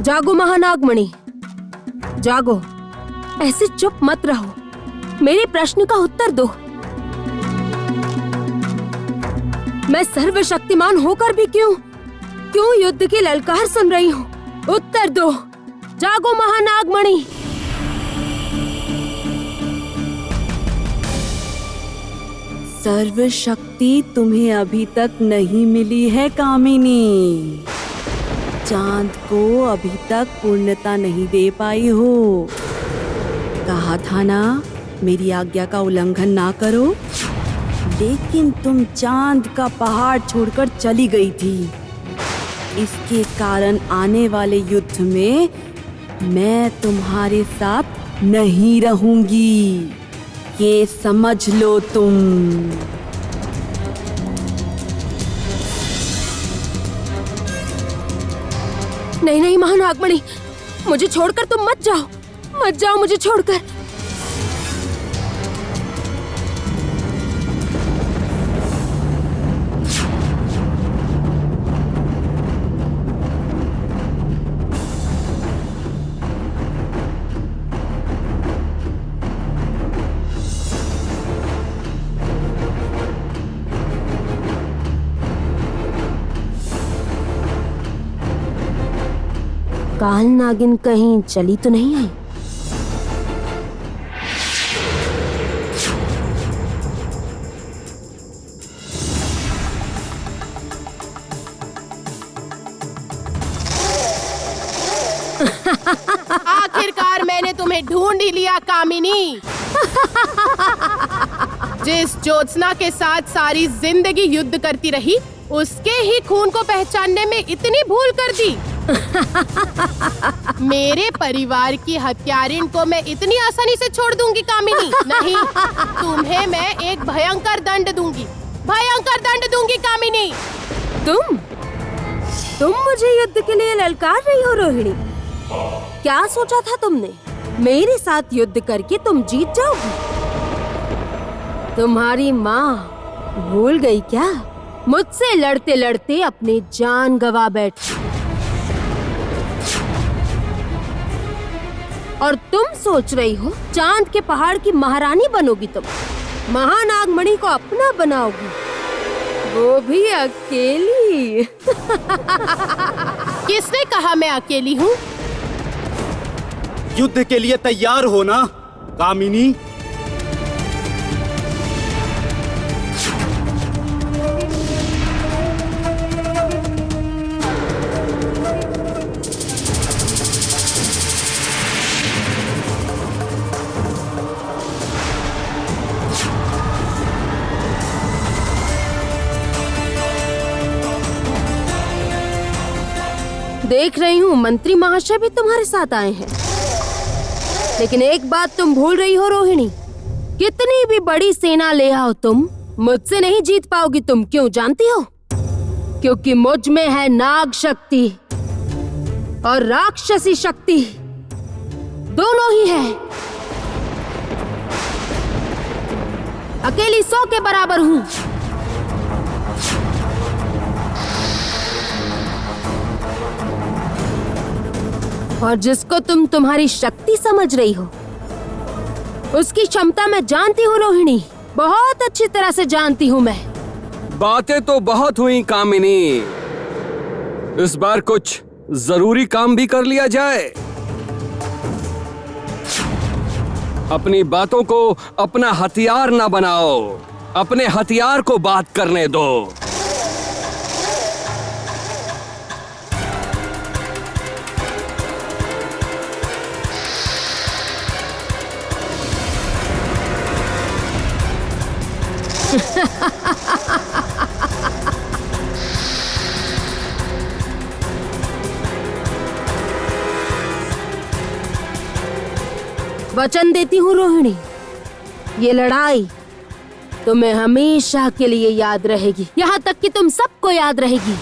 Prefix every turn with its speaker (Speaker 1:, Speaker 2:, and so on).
Speaker 1: जागो महानागमणि, जागो। ऐसे चुप मत रहो, मेरे प्रश्न का उत्तर दो। मैं सर्वशक्तिमान होकर भी क्यों युद्ध की ललकार सुन रही हूँ? उत्तर दो, जागो महानागमणि।
Speaker 2: सर्वशक्ति तुम्हें अभी तक नहीं मिली है कामिनी। चांद को अभी तक पूर्णता नहीं दे पाई हो। कहा था ना मेरी आज्ञा का उल्लंघन ना करो, लेकिन तुम चांद का पहाड़ छोड़कर चली गई थी। इसके कारण आने वाले युद्ध में मैं तुम्हारे साथ नहीं रहूंगी, ये समझ लो तुम।
Speaker 1: नहीं नहीं महानागमणि, मुझे छोड़कर तुम मत जाओ मुझे छोड़कर। काल नागिन कहीं चली तो नहीं आई?
Speaker 3: आखिरकार मैंने तुम्हें ढूंढ ही लिया कामिनी। जिस ज्योत्सना के साथ सारी जिंदगी युद्ध करती रही, उसके ही खून को पहचानने में इतनी भूल कर दी। मेरे परिवार की हत्यारिन को मैं इतनी आसानी से छोड़ दूंगी कामिनी? नहीं, तुम्हें मैं एक भयंकर दंड दूंगी कामिनी।
Speaker 1: तुम मुझे युद्ध के लिए ललकार रही हो रोहिणी? क्या सोचा था तुमने? मेरे साथ युद्ध करके तुम जीत जाओगी? तुम्हारी माँ भूल गई क्या? मुझसे लड़ते लड़ते अपने जान गवा बैठी, और तुम सोच रही हो चांद के पहाड़ की महारानी बनोगी? तुम महानागमणि को अपना बनाओगी, वो भी अकेली।
Speaker 3: किसने कहा मैं अकेली हूँ?
Speaker 4: युद्ध के लिए तैयार हो ना कामिनी?
Speaker 1: देख रही हूँ मंत्री महाशय भी तुम्हारे साथ आए हैं, लेकिन एक बात तुम भूल रही हो रोहिणी, कितनी भी बड़ी सेना ले आओ तुम मुझसे नहीं जीत पाओगी। तुम क्यों जानती हो? क्योंकि मुझ में है नाग शक्ति और राक्षसी शक्ति, दोनों ही है। अकेली 100 के बराबर हूँ। और जिसको तुम तुम्हारी शक्ति समझ रही हो, उसकी क्षमता मैं जानती हूँ रोहिणी, बहुत अच्छी तरह से जानती हूँ मैं।
Speaker 5: बातें तो बहुत हुई कामिनी, इस बार कुछ जरूरी काम भी कर लिया जाए। अपनी बातों को अपना हथियार ना बनाओ, अपने हथियार को बात करने दो।
Speaker 1: वचन देती हूँ रोहिणी, ये लड़ाई तुम्हें हमेशा के लिए याद रहेगी, यहाँ तक कि तुम सबको याद रहेगी।